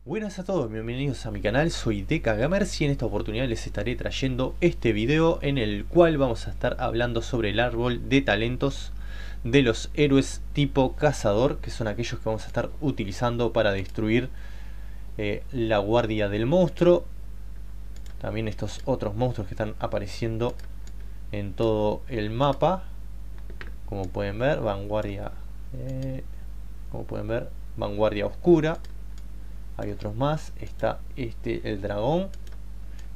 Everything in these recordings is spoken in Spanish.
Buenas a todos, bienvenidos a mi canal, soy Deca Gamers y en esta oportunidad les estaré trayendo este video en el cual vamos a estar hablando sobre el árbol de talentos de los héroes tipo cazador, que son aquellos que vamos a estar utilizando para destruir la guardia del monstruo. También estos otros monstruos que están apareciendo en todo el mapa, como pueden ver, vanguardia oscura. Hay otros más, está el dragón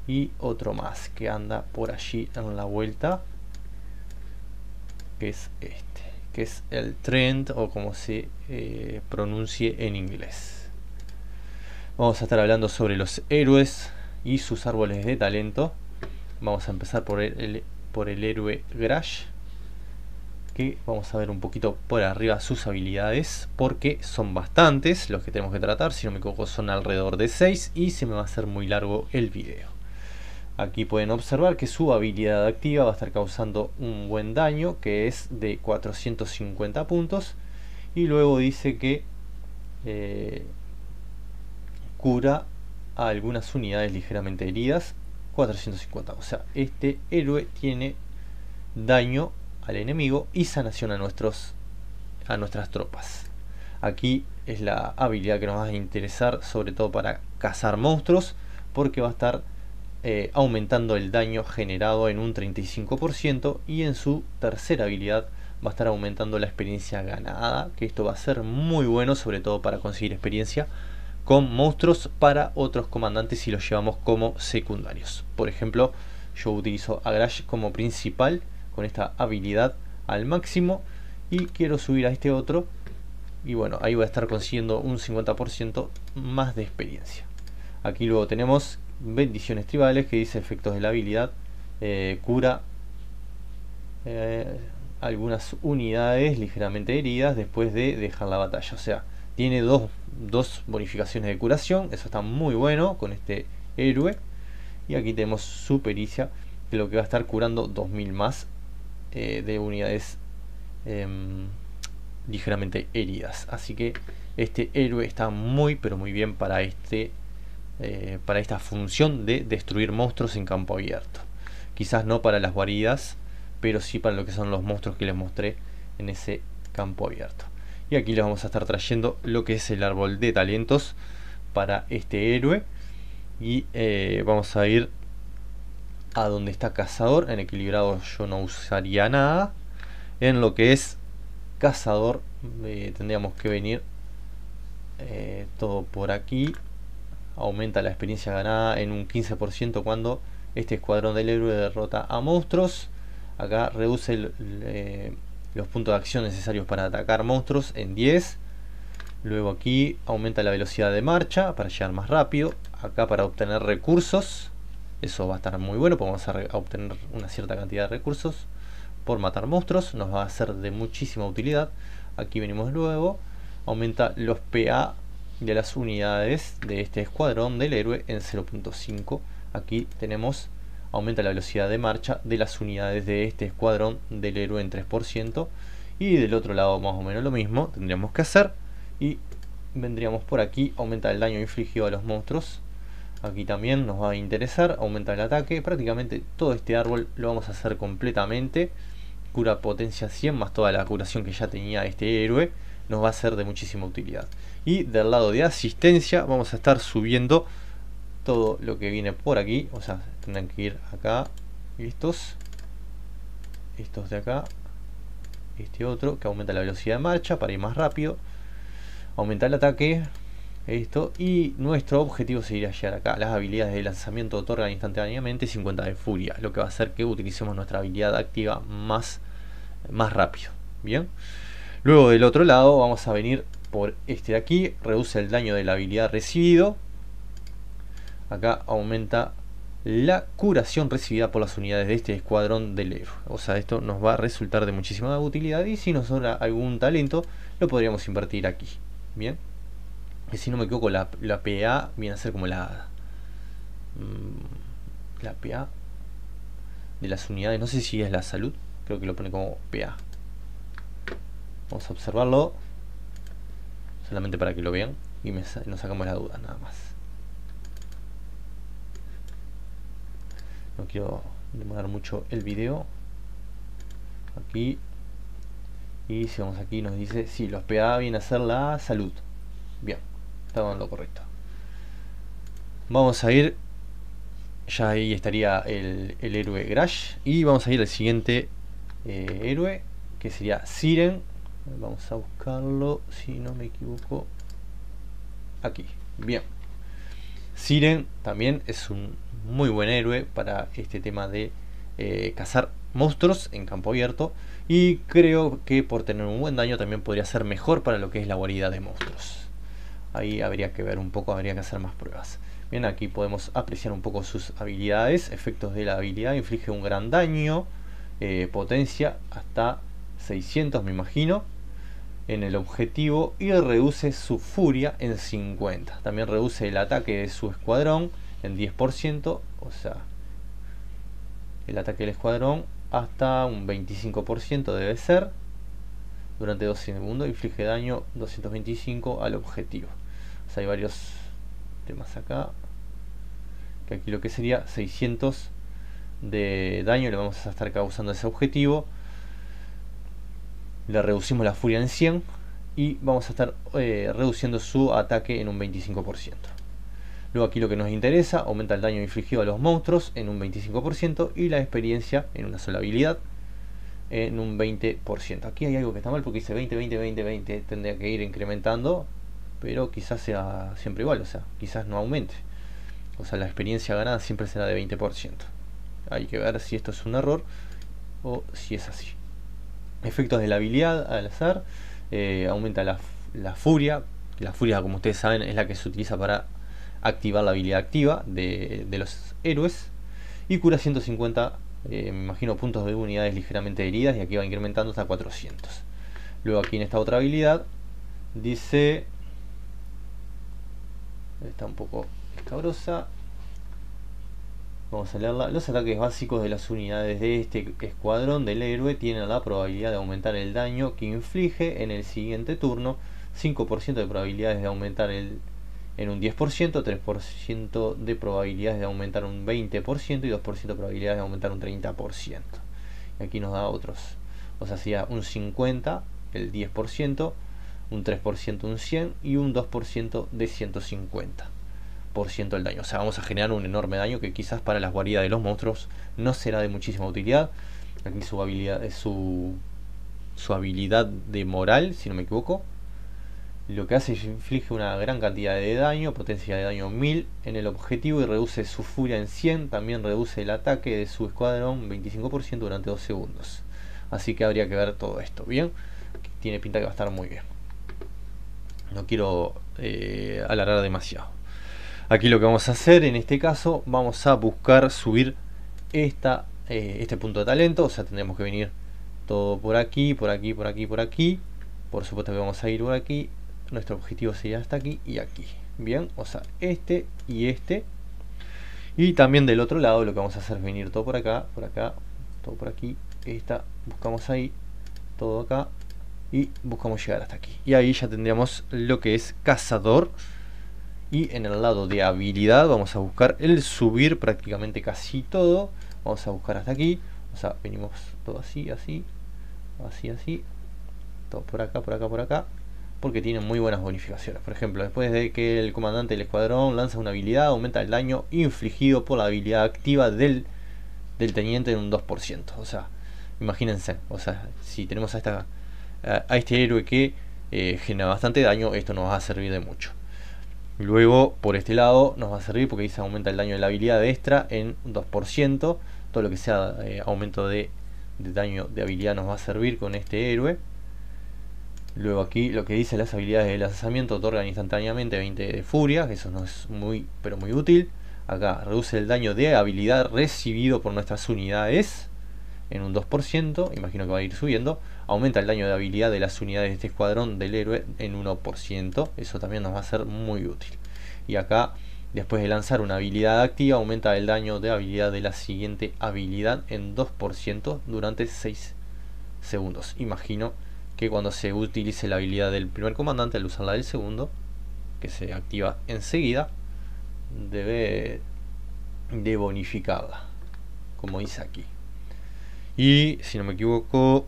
y otro más que anda por allí en la vuelta, que es que es el Trent, o como se pronuncie en inglés. Vamos a estar hablando sobre los héroes y sus árboles de talento. Vamos a empezar por el héroe Grash, que vamos a ver un poquito por arriba sus habilidades, porque son bastantes los que tenemos que tratar. Si no me equivoco son alrededor de 6 y se me va a hacer muy largo el video. Aquí pueden observar que su habilidad activa va a estar causando un buen daño, que es de 450 puntos, y luego dice que cura a algunas unidades ligeramente heridas, 450. O sea, este héroe tiene daño al enemigo y sanación a nuestras tropas. Aquí es la habilidad que nos va a interesar, sobre todo para cazar monstruos, porque va a estar aumentando el daño generado en un 35%, y en su tercera habilidad va a estar aumentando la experiencia ganada, que esto va a ser muy bueno, sobre todo para conseguir experiencia con monstruos para otros comandantes si los llevamos como secundarios. Por ejemplo, yo utilizo a Grash como principal con esta habilidad al máximo y quiero subir a este otro, y bueno, ahí voy a estar consiguiendo un 50% más de experiencia. Aquí luego tenemos bendiciones tribales, que dice efectos de la habilidad, cura algunas unidades ligeramente heridas después de dejar la batalla. O sea, tiene dos bonificaciones de curación, eso está muy bueno con este héroe. Y aquí tenemos su pericia, de lo que va a estar curando 2000 más de unidades ligeramente heridas. Así que este héroe está muy pero muy bien para esta función de destruir monstruos en campo abierto. Quizás no para las guaridas, pero sí para lo que son los monstruos que les mostré en ese campo abierto. Y aquí les vamos a estar trayendo lo que es el árbol de talentos para este héroe. Y vamos a ir a donde está cazador. En equilibrado yo no usaría nada. En lo que es cazador tendríamos que venir todo por aquí. Aumenta la experiencia ganada en un 15% cuando este escuadrón del héroe derrota a monstruos. Acá reduce los puntos de acción necesarios para atacar monstruos en 10. Luego aquí aumenta la velocidad de marcha para llegar más rápido. Acá para obtener recursos, eso va a estar muy bueno, porque vamos a obtener una cierta cantidad de recursos por matar monstruos, nos va a ser de muchísima utilidad. Aquí venimos luego, aumenta los PA de las unidades de este escuadrón del héroe en 0.5. Aquí tenemos, aumenta la velocidad de marcha de las unidades de este escuadrón del héroe en 3%. Y del otro lado más o menos lo mismo tendríamos que hacer. Y vendríamos por aquí, aumenta el daño infligido a los monstruos. Aquí también nos va a interesar, aumenta el ataque. Prácticamente todo este árbol lo vamos a hacer completamente. Cura potencia 100 más toda la curación que ya tenía este héroe, nos va a ser de muchísima utilidad. Y del lado de asistencia vamos a estar subiendo todo lo que viene por aquí. O sea, tendrán que ir acá estos de acá, este otro que aumenta la velocidad de marcha para ir más rápido, aumenta el ataque, y nuestro objetivo sería llegar acá. Las habilidades de lanzamiento otorgan instantáneamente 50 de furia, lo que va a hacer que utilicemos nuestra habilidad activa más rápido. Bien, luego del otro lado vamos a venir por este de aquí, reduce el daño de la habilidad recibido. Acá aumenta la curación recibida por las unidades de este escuadrón del héroe. O sea, esto nos va a resultar de muchísima utilidad, y si nos sobra algún talento lo podríamos invertir aquí. Bien, que si no me equivoco la PA viene a ser como la PA de las unidades, no sé si es la salud, creo que lo pone como PA. Vamos a observarlo solamente para que lo vean. y nos sacamos la duda nada más. No quiero demorar mucho el video. Aquí. Y si vamos aquí nos dice, sí, los PA vienen a ser la salud. Bien, estamos en lo correcto. Vamos a ir, ya ahí estaría el héroe Grash. Y vamos a ir al siguiente héroe, que sería Siren. Vamos a buscarlo, si no me equivoco. Aquí, bien. Siren también es un muy buen héroe para este tema de cazar monstruos en campo abierto. Y creo que por tener un buen daño también podría ser mejor para lo que es la guarida de monstruos. Ahí habría que ver un poco, habría que hacer más pruebas. Bien, aquí podemos apreciar un poco sus habilidades. Efectos de la habilidad: inflige un gran daño, potencia hasta 600 me imagino en el objetivo, y reduce su furia en 50. También reduce el ataque de su escuadrón en 10%, o sea, el ataque del escuadrón hasta un 25% debe ser. Durante 2 segundos inflige daño 225 al objetivo. O sea, hay varios temas acá. Que aquí lo que sería 600 de daño le vamos a estar causando a ese objetivo. Le reducimos la furia en 100 y vamos a estar reduciendo su ataque en un 25%. Luego aquí lo que nos interesa: aumenta el daño infligido a los monstruos en un 25% y la experiencia en una sola habilidad en un 20%. Aquí hay algo que está mal porque dice 20, 20, 20, 20. Tendría que ir incrementando, pero quizás sea siempre igual, o sea, quizás no aumente. O sea, la experiencia ganada siempre será de 20%. Hay que ver si esto es un error o si es así. Efectos de la habilidad al azar: aumenta la furia. La furia, como ustedes saben, es la que se utiliza para activar la habilidad activa de los héroes. Y cura 150, me imagino, puntos de unidades ligeramente heridas, y aquí va incrementando hasta 400. Luego aquí en esta otra habilidad dice, está un poco escabrosa, vamos a leerla: los ataques básicos de las unidades de este escuadrón del héroe tienen la probabilidad de aumentar el daño que inflige en el siguiente turno, 5% de probabilidades de aumentar en un 10%, 3% de probabilidades de aumentar un 20% y 2% de probabilidades de aumentar un 30%. Y aquí nos da otros, o sea, sería un 50 el 10%, un 3% un 100 y un 2% de 150% el daño. O sea, vamos a generar un enorme daño que quizás para las guaridas de los monstruos no será de muchísima utilidad. Aquí su habilidad es su habilidad de moral, si no me equivoco. Lo que hace es inflige una gran cantidad de daño, potencia de daño 1000 en el objetivo, y reduce su furia en 100. También reduce el ataque de su escuadrón 25% durante 2 segundos. Así que habría que ver todo esto. Bien, tiene pinta que va a estar muy bien. No quiero alargar demasiado. Aquí lo que vamos a hacer en este caso, vamos a buscar subir este punto de talento. O sea, tendremos que venir todo por aquí, por aquí, por aquí, por aquí. Por supuesto que vamos a ir por aquí. Nuestro objetivo sería hasta aquí y aquí. Bien, o sea, este y este. Y también del otro lado lo que vamos a hacer es venir todo por acá, todo por aquí. Buscamos ahí, todo acá. Y buscamos llegar hasta aquí. Y ahí ya tendríamos lo que es cazador. Y en el lado de habilidad vamos a buscar el subir prácticamente casi todo. Vamos a buscar hasta aquí. O sea, venimos todo así, así. Así, así. Todo por acá, por acá, por acá. Porque tienen muy buenas bonificaciones. Por ejemplo, después de que el comandante del escuadrón lanza una habilidad, aumenta el daño infligido por la habilidad activa del teniente en un 2%. O sea, imagínense. O sea, si tenemos a este héroe que genera bastante daño, esto nos va a servir de mucho. Luego, por este lado, nos va a servir porque dice aumenta el daño de la habilidad extra en un 2%. Todo lo que sea aumento de daño de habilidad nos va a servir con este héroe. Luego aquí lo que dice: las habilidades de lanzamiento otorgan instantáneamente 20 de furia, que eso no es muy, pero muy útil. Acá reduce el daño de habilidad recibido por nuestras unidades en un 2%, imagino que va a ir subiendo. Aumenta el daño de habilidad de las unidades de este escuadrón del héroe en 1%, eso también nos va a ser muy útil. Y acá, después de lanzar una habilidad activa, aumenta el daño de habilidad de la siguiente habilidad en 2% durante 6 segundos. Imagino que cuando se utilice la habilidad del primer comandante, al usar la del segundo, que se activa enseguida, debe de bonificarla, como dice aquí. Y si no me equivoco,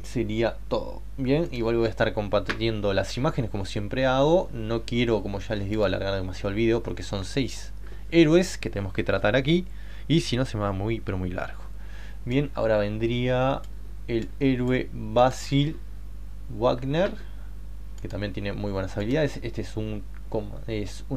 sería todo. Bien, igual voy a estar compartiendo las imágenes como siempre hago. No quiero, como ya les digo, alargar demasiado el video porque son 6 héroes que tenemos que tratar aquí, y si no se me va muy pero muy largo. Bien, ahora vendría el héroe Basil Wagner, que también tiene muy buenas habilidades. Este es un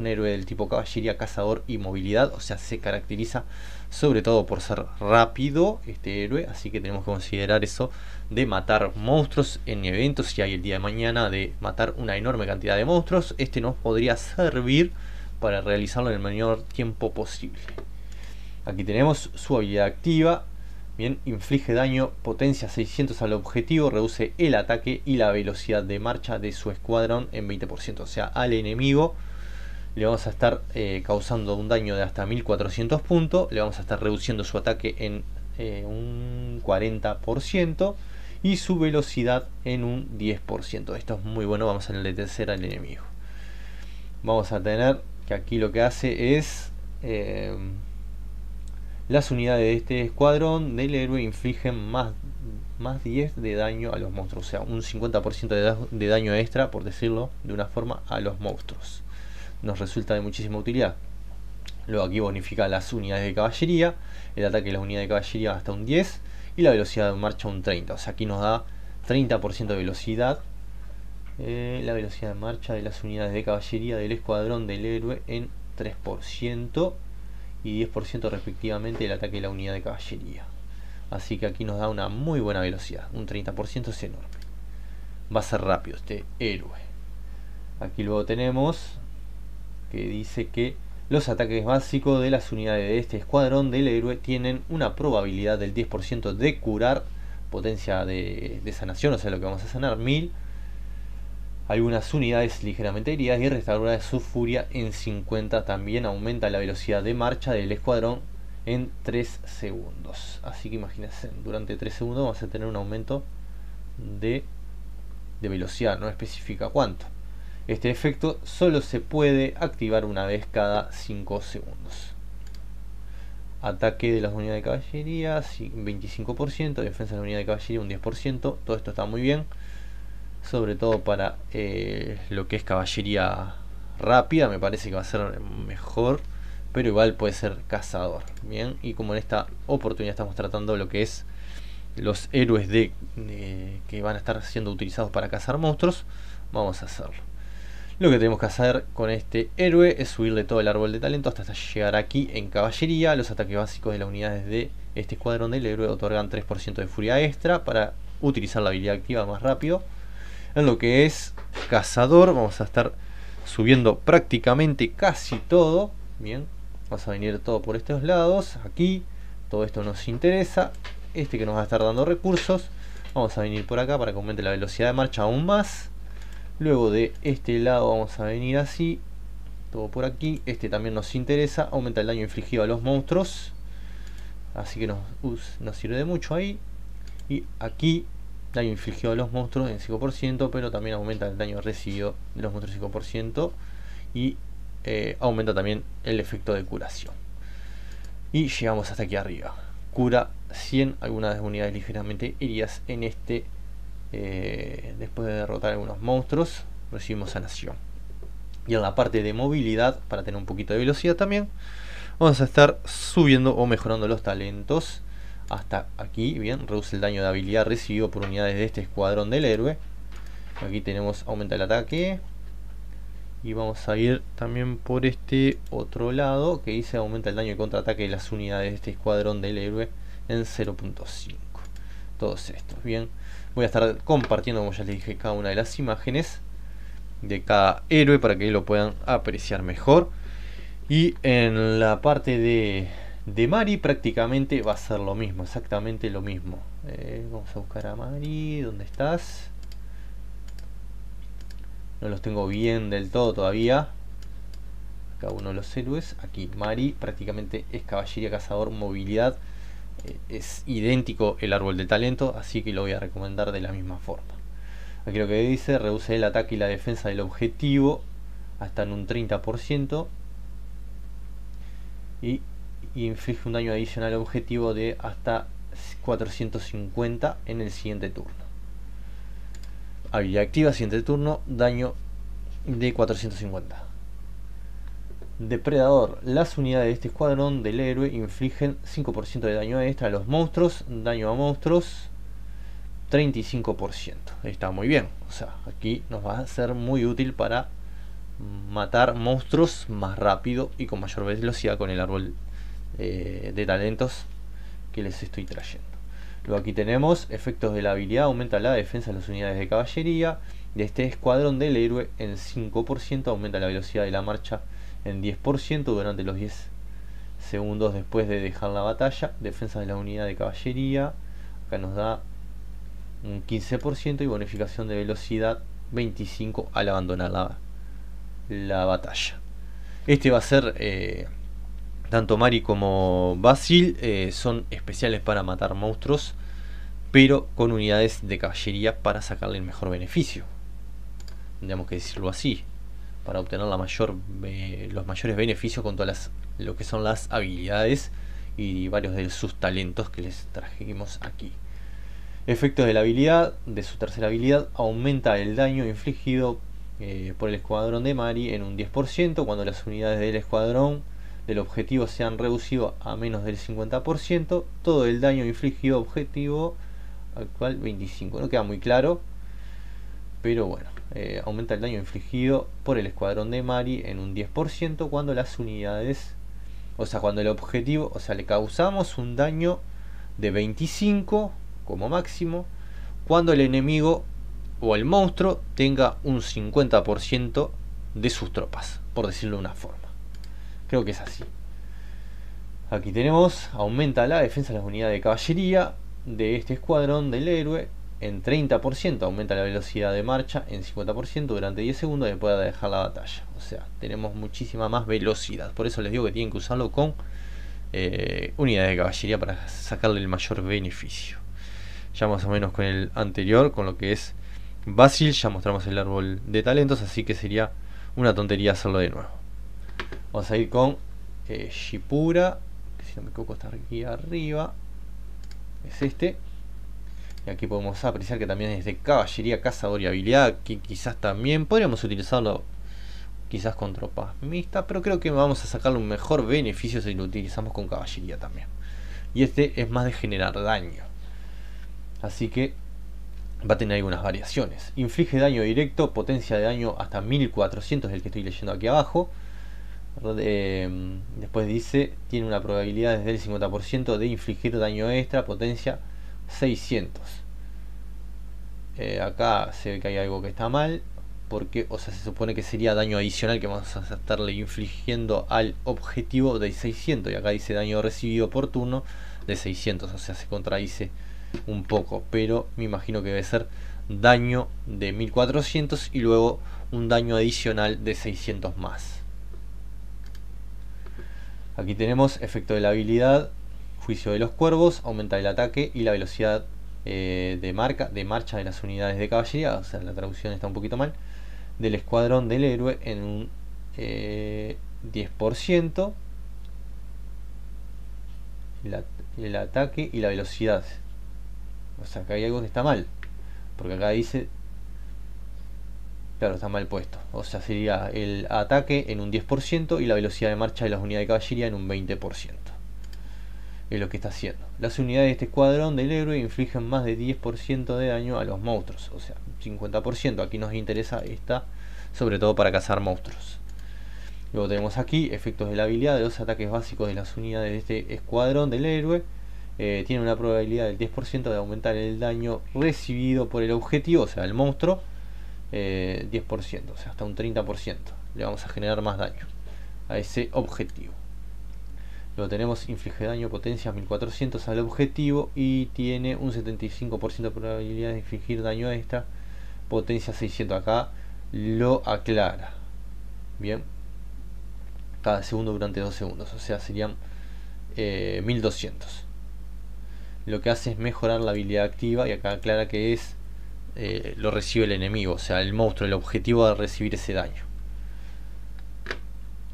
héroe del tipo caballería, cazador y movilidad, o sea, se caracteriza sobre todo por ser rápido este héroe, así que tenemos que considerar eso de matar monstruos en eventos. Si hay el día de mañana de matar una enorme cantidad de monstruos, este nos podría servir para realizarlo en el menor tiempo posible. Aquí tenemos su habilidad activa. Bien, inflige daño, potencia 600 al objetivo, reduce el ataque y la velocidad de marcha de su escuadrón en 20%. O sea, al enemigo le vamos a estar causando un daño de hasta 1400 puntos, le vamos a estar reduciendo su ataque en un 40% y su velocidad en un 10%. Esto es muy bueno, vamos a enlentecer al enemigo. Vamos a tener que aquí lo que hace es... las unidades de este escuadrón del héroe infligen más 10 de daño a los monstruos, o sea, un 50% de daño extra, por decirlo de una forma, a los monstruos. Nos resulta de muchísima utilidad. Luego aquí bonifica las unidades de caballería, el ataque de las unidades de caballería hasta un 10 y la velocidad de marcha un 30, o sea, aquí nos da 30% de velocidad. La velocidad de marcha de las unidades de caballería del escuadrón del héroe en 3%. Y 10% respectivamente el ataque de la unidad de caballería. Así que aquí nos da una muy buena velocidad. Un 30% es enorme. Va a ser rápido este héroe. Aquí luego tenemos que dice que los ataques básicos de las unidades de este escuadrón del héroe tienen una probabilidad del 10% de curar, potencia de sanación, o sea, lo que vamos a sanar, 1000. Algunas unidades ligeramente heridas y restaurar de su furia en 50. También aumenta la velocidad de marcha del escuadrón en 3 segundos. Así que imagínense, durante 3 segundos vamos a tener un aumento de velocidad, no especifica cuánto. Este efecto solo se puede activar una vez cada 5 segundos. Ataque de las unidades de caballería, 25%, defensa de la unidad de caballería un 10%. Todo esto está muy bien, sobre todo para lo que es caballería rápida. Me parece que va a ser mejor, pero igual puede ser cazador. Bien, y como en esta oportunidad estamos tratando lo que es los héroes que van a estar siendo utilizados para cazar monstruos, vamos a hacerlo. Lo que tenemos que hacer con este héroe es subirle todo el árbol de talento hasta llegar aquí en caballería. Los ataques básicos de las unidades de este escuadrón del héroe otorgan 3% de furia extra para utilizar la habilidad activa más rápido. En lo que es cazador vamos a estar subiendo prácticamente casi todo. Bien, vamos a venir todo por estos lados. Aquí todo esto nos interesa, este que nos va a estar dando recursos. Vamos a venir por acá para que aumente la velocidad de marcha aún más. Luego de este lado vamos a venir así, todo por aquí. Este también nos interesa, aumenta el daño infligido a los monstruos, así que nos sirve de mucho ahí. Y aquí daño infligido a los monstruos en 5%, pero también aumenta el daño recibido de los monstruos 5%. Y aumenta también el efecto de curación. Y llegamos hasta aquí arriba. Cura 100 algunas unidades ligeramente heridas en este. Después de derrotar algunos monstruos, recibimos sanación. Y en la parte de movilidad, para tener un poquito de velocidad también, vamos a estar subiendo o mejorando los talentos hasta aquí. Bien, reduce el daño de habilidad recibido por unidades de este escuadrón del héroe. Aquí tenemos aumenta el ataque. Y vamos a ir también por este otro lado que dice aumenta el daño de contraataque de las unidades de este escuadrón del héroe en 0.5. Todos estos, bien. Voy a estar compartiendo, como ya les dije, cada una de las imágenes de cada héroe para que lo puedan apreciar mejor. Y en la parte de Mari prácticamente va a ser lo mismo, exactamente lo mismo. Vamos a buscar a Mari, ¿dónde estás? No los tengo bien del todo todavía. Cada uno de los héroes. Aquí Mari prácticamente es caballería, cazador, movilidad. Es idéntico el árbol de talento, así que lo voy a recomendar de la misma forma. Aquí lo que dice, reduce el ataque y la defensa del objetivo hasta en un 30%, y inflige un daño adicional objetivo de hasta 450 en el siguiente turno. Habilidad activa, siguiente turno, daño de 450. Depredador. Las unidades de este escuadrón del héroe infligen 5% de daño extra a los monstruos. Daño a monstruos 35%. Está muy bien. O sea, aquí nos va a ser muy útil para matar monstruos más rápido y con mayor velocidad con el árbol de talentos que les estoy trayendo. Luego aquí tenemos efectos de la habilidad. Aumenta la defensa de las unidades de caballería de este escuadrón del héroe en 5%. Aumenta la velocidad de la marcha en 10% durante los 10 segundos después de dejar la batalla. Defensa de la unidad de caballería, acá nos da un 15% y bonificación de velocidad 25 al abandonar la batalla. Este va a ser tanto Mari como Basil son especiales para matar monstruos, pero con unidades de caballería para sacarle el mejor beneficio, tendríamos que decirlo así, para obtener los mayores beneficios con todas lo que son las habilidades y varios de sus talentos que les trajimos aquí. Efectos de la habilidad, de su tercera habilidad, aumenta el daño infligido por el escuadrón de Mari en un 10% cuando las unidades del escuadrón del objetivo se han reducido a menos del 50%. Todo el daño infligido objetivo actual 25%. No queda muy claro, pero bueno. Aumenta el daño infligido por el escuadrón de Mari en un 10% cuando las unidades, o sea, cuando el objetivo, o sea, le causamos un daño de 25 como máximo cuando el enemigo o el monstruo tenga un 50% de sus tropas, por decirlo de una forma. Creo que es así. Aquí tenemos, aumenta la defensa de las unidades de caballería de este escuadrón del héroe en 30%, aumenta la velocidad de marcha en 50% durante 10 segundos después de dejar la batalla. O sea, tenemos muchísima más velocidad. Por eso les digo que tienen que usarlo con unidades de caballería para sacarle el mayor beneficio. Ya más o menos con el anterior, con lo que es Basil, ya mostramos el árbol de talentos, así que sería una tontería hacerlo de nuevo. Vamos a ir con Shipura, que si no me equivoco está aquí arriba. Es este. Y aquí podemos apreciar que también es de caballería, cazador y habilidad, que quizás también podríamos utilizarlo quizás con tropas mixtas, pero creo que vamos a sacarle un mejor beneficio si lo utilizamos con caballería también. Y este es más de generar daño, así que va a tener algunas variaciones. Inflige daño directo, potencia de daño hasta 1400, el que estoy leyendo aquí abajo. Después dice, tiene una probabilidad desde el 50% de infligir daño extra, potencia 600. Acá se ve que hay algo que está mal, porque, o sea, se supone que sería daño adicional que vamos a estarle infligiendo al objetivo de 600, y acá dice daño recibido por turno de 600, o sea, se contradice un poco, pero me imagino que debe ser daño de 1400 y luego un daño adicional de 600 más. Aquí tenemos efecto de la habilidad Juicio de los Cuervos, aumenta el ataque y la velocidad de marcha de las unidades de caballería, o sea, la traducción está un poquito mal, del escuadrón del héroe en un 10%, el ataque y la velocidad. O sea, acá hay algo que está mal, porque acá dice, claro, está mal puesto. O sea, sería el ataque en un 10% y la velocidad de marcha de las unidades de caballería en un 20%. Es lo que está haciendo. Las unidades de este escuadrón del héroe infligen más de 10% de daño a los monstruos. O sea, 50%. Aquí nos interesa esta, sobre todo para cazar monstruos. Luego tenemos aquí efectos de la habilidad de los ataques básicos de las unidades de este escuadrón del héroe. Tiene una probabilidad del 10% de aumentar el daño recibido por el objetivo, o sea, el monstruo, 10%, o sea, hasta un 30%. Le vamos a generar más daño a ese objetivo. Luego tenemos inflige daño potencia 1400 al objetivo y tiene un 75% de probabilidad de infligir daño extra, potencia 600. Acá lo aclara. Bien, cada segundo durante 2 segundos, o sea, serían 1200. Lo que hace es mejorar la habilidad activa, y acá aclara que es lo recibe el enemigo, o sea, el monstruo, el objetivo de recibir ese daño.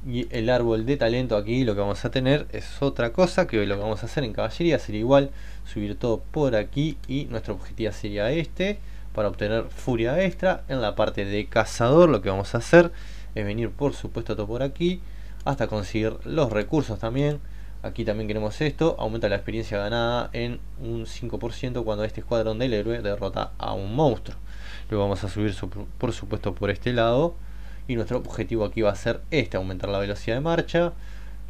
Y el árbol de talento aquí lo que vamos a tener es otra cosa, que lo que vamos a hacer en caballería sería igual, subir todo por aquí, y nuestro objetivo sería este, para obtener furia extra. En la parte de cazador lo que vamos a hacer es venir por supuesto todo por aquí, hasta conseguir los recursos también. Aquí también queremos esto, aumenta la experiencia ganada en un 5% cuando este escuadrón del héroe derrota a un monstruo. Luego vamos a subir por supuesto por este lado, y nuestro objetivo aquí va a ser este, aumentar la velocidad de marcha.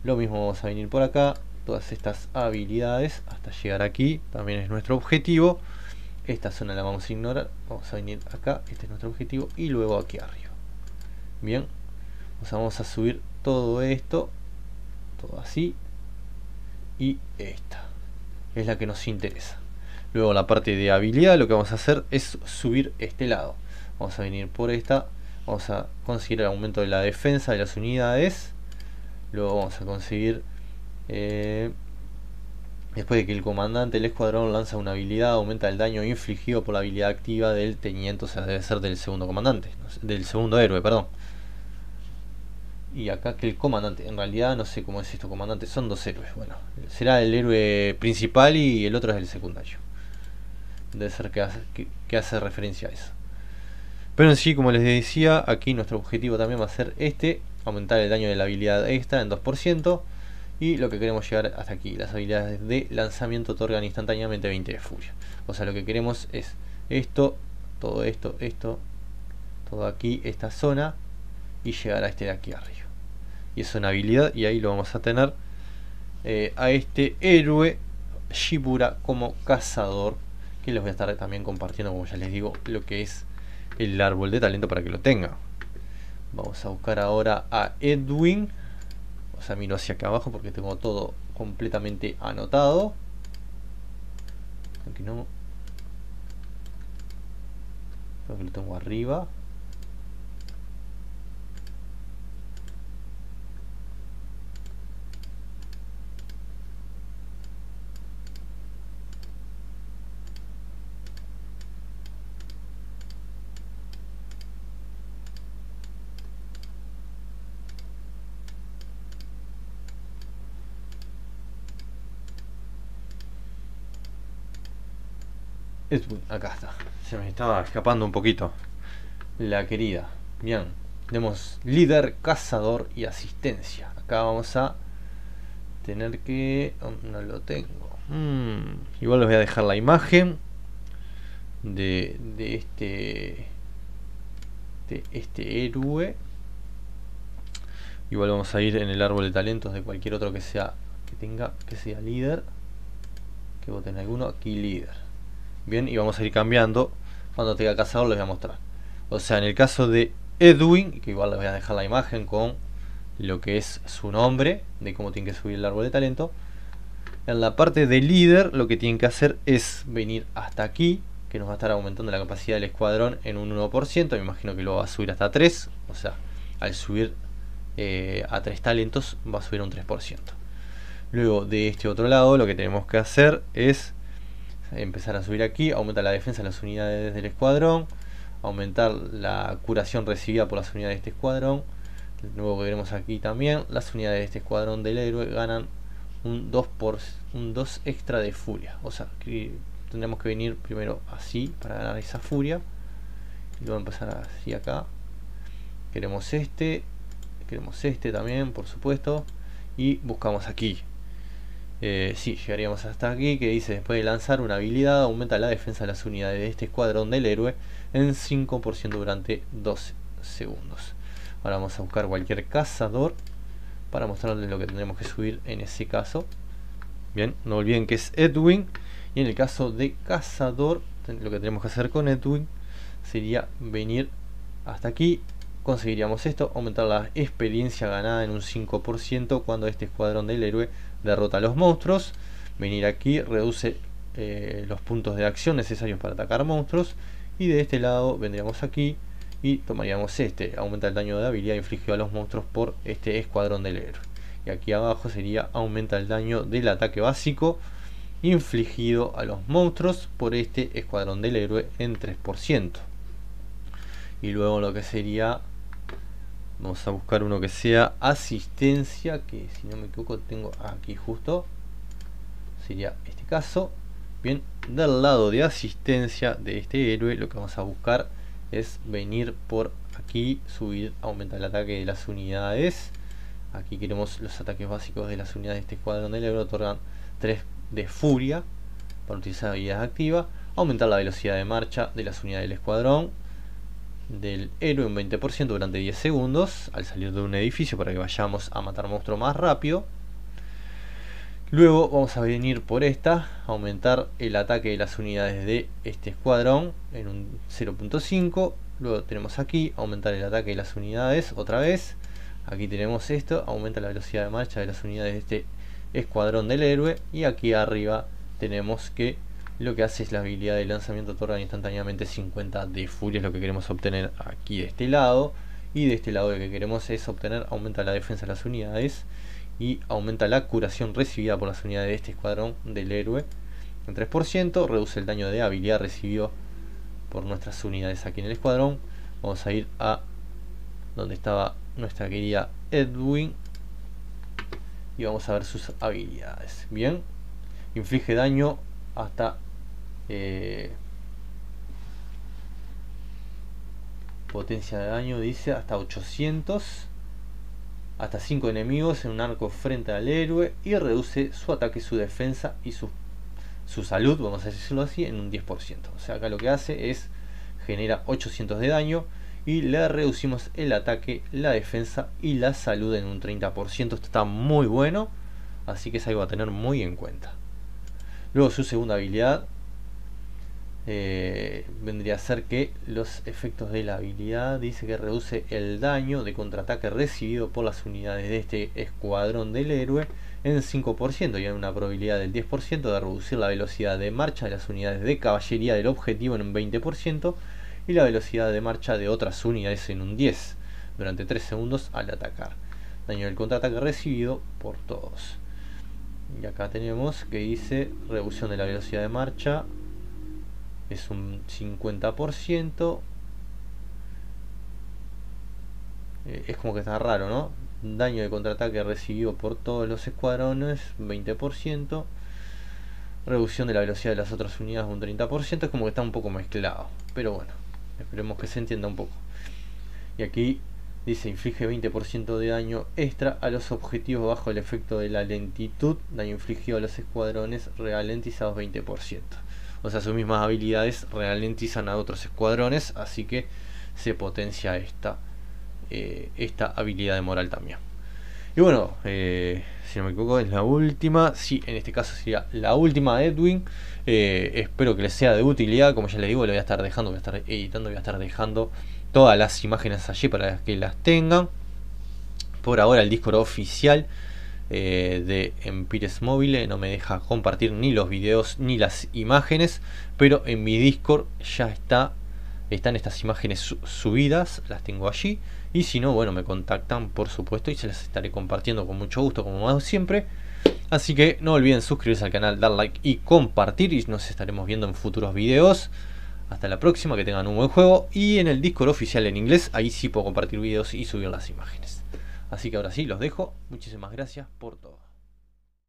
Lo mismo vamos a venir por acá, todas estas habilidades hasta llegar aquí, también es nuestro objetivo. Esta zona la vamos a ignorar, vamos a venir acá, este es nuestro objetivo, y luego aquí arriba. Bien, o sea, vamos a subir todo esto, todo así, y esta es la que nos interesa. Luego la parte de habilidad lo que vamos a hacer es subir este lado. Vamos a venir por esta, vamos a conseguir el aumento de la defensa de las unidades. Luego vamos a conseguir, después de que el comandante del escuadrón lanza una habilidad, aumenta el daño infligido por la habilidad activa del teniente, o sea, debe ser del segundo comandante, del segundo héroe, perdón. Y acá que el comandante, en realidad no sé cómo es esto, comandante, son dos héroes. Bueno, será el héroe principal y el otro es el secundario. Debe ser que hace referencia a eso. Pero en sí, como les decía, aquí nuestro objetivo también va a ser este, aumentar el daño de la habilidad extra en 2%. Y lo que queremos llegar hasta aquí, las habilidades de lanzamiento otorgan instantáneamente 20 de furia. O sea, lo que queremos es esto, todo esto, todo aquí, esta zona, y llegar a este de aquí arriba. Y es una habilidad, y ahí lo vamos a tener a este héroe Shibura como cazador, que les voy a estar también compartiendo, como ya les digo, lo que es el árbol de talento para que lo tengan. Vamos a buscar ahora a Edwin, o sea, miro hacia acá abajo porque tengo todo completamente anotado. Aquí no, creo que lo tengo arriba. Acá está, se me estaba escapando un poquito la querida. Bien, tenemos líder, cazador y asistencia. Acá vamos a tener que... no lo tengo. Igual les voy a dejar la imagen de este héroe. Igual vamos a ir en el árbol de talentos de cualquier otro que sea líder, que voten alguno. Aquí líder. Bien, y vamos a ir cambiando. Cuando tenga cazador les voy a mostrar. O sea, en el caso de Edwin, que igual les voy a dejar la imagen con lo que es su nombre, de cómo tiene que subir el árbol de talento. En la parte de líder lo que tienen que hacer es venir hasta aquí, que nos va a estar aumentando la capacidad del escuadrón en un 1%. Me imagino que lo va a subir hasta 3. O sea, al subir a 3 talentos va a subir a un 3%. Luego de este otro lado lo que tenemos que hacer es empezar a subir aquí, aumenta la defensa de las unidades del escuadrón, aumentar la curación recibida por las unidades de este escuadrón. Luego que veremos aquí también, las unidades de este escuadrón del héroe ganan un 2 extra de furia. O sea, que tendremos que venir primero así para ganar esa furia, y luego empezar así acá. Queremos este también, por supuesto, y buscamos aquí. Sí, llegaríamos hasta aquí, que dice: después de lanzar una habilidad, aumenta la defensa de las unidades de este escuadrón del héroe en 5% durante 12 segundos. Ahora vamos a buscar cualquier cazador para mostrarles lo que tendremos que subir en ese caso. Bien, no olviden que es Edwin. Y en el caso de cazador, lo que tenemos que hacer con Edwin sería venir hasta aquí. Conseguiríamos esto, aumentar la experiencia ganada en un 5% cuando este escuadrón del héroe derrota a los monstruos. Venir aquí, reduce los puntos de acción necesarios para atacar monstruos. Y de este lado vendríamos aquí y tomaríamos aumenta el daño de habilidad infligido a los monstruos por este escuadrón del héroe. Y aquí abajo sería: aumenta el daño del ataque básico infligido a los monstruos por este escuadrón del héroe en 3%. Y luego lo que sería Vamos a buscar uno que sea asistencia, que si no me equivoco tengo aquí justo. Sería este caso. Bien, del lado de asistencia de este héroe, lo que vamos a buscar es venir por aquí, subir, aumentar el ataque de las unidades. Aquí queremos los ataques básicos de las unidades de este escuadrón del héroe, otorgan 3 de furia para utilizar habilidades activas, aumentar la velocidad de marcha de las unidades del escuadrón del héroe un 20% durante 10 segundos al salir de un edificio para que vayamos a matar monstruos más rápido. Luego vamos a venir por esta, aumentar el ataque de las unidades de este escuadrón en un 0.5. Luego tenemos aquí, aumentar el ataque de las unidades otra vez. Aquí tenemos esto, aumenta la velocidad de marcha de las unidades de este escuadrón del héroe. Y aquí arriba tenemos que lo que hace es la habilidad de lanzamiento, otorga instantáneamente 50 de furia, es lo que queremos obtener aquí de este lado. Y de este lado lo que queremos es obtener, aumenta la defensa de las unidades y aumenta la curación recibida por las unidades de este escuadrón del héroe en 3%, reduce el daño de habilidad recibido por nuestras unidades aquí en el escuadrón. Vamos a ir a donde estaba nuestra querida Edwin y vamos a ver sus habilidades. Bien, inflige daño hasta potencia de daño, dice hasta 800, hasta 5 enemigos en un arco frente al héroe, y reduce su ataque, su defensa y su salud, vamos a decirlo así, en un 10%. O sea, acá lo que hace es genera 800 de daño y le reducimos el ataque, la defensa y la salud en un 30%. Esto está muy bueno, así que es algo a tener muy en cuenta. Luego su segunda habilidad vendría a ser que los efectos de la habilidad, dice que reduce el daño de contraataque recibido por las unidades de este escuadrón del héroe en 5%, y hay una probabilidad del 10% de reducir la velocidad de marcha de las unidades de caballería del objetivo en un 20% y la velocidad de marcha de otras unidades en un 10% durante 3 segundos al atacar. Daño del contraataque recibido por todos. Y acá tenemos que dice reducción de la velocidad de marcha es un 50%. Es como que está raro, ¿no? Daño de contraataque recibido por todos los escuadrones 20%. Reducción de la velocidad de las otras unidades un 30%. Es como que está un poco mezclado, pero bueno, esperemos que se entienda un poco. Y aquí dice inflige 20% de daño extra a los objetivos bajo el efecto de la lentitud. Daño infligido a los escuadrones ralentizados 20%. O sea, sus mismas habilidades ralentizan a otros escuadrones, así que se potencia esta habilidad de moral también. Y bueno, si no me equivoco es la última. Sí, en este caso sería la última de Edwin. Espero que les sea de utilidad. Como ya les digo, lo voy a estar dejando, voy a estar editando, voy a estar dejando todas las imágenes allí para que las tengan. Por ahora el Discord oficial de Empires Mobile no me deja compartir ni los videos ni las imágenes, pero en mi Discord ya están estas imágenes subidas, las tengo allí, y si no, bueno, me contactan por supuesto y se las estaré compartiendo con mucho gusto como siempre. Así que no olviden suscribirse al canal, dar like y compartir, y nos estaremos viendo en futuros videos. Hasta la próxima, que tengan un buen juego, y en el Discord oficial en inglés, ahí sí puedo compartir videos y subir las imágenes. Así que ahora sí, los dejo. Muchísimas gracias por todo.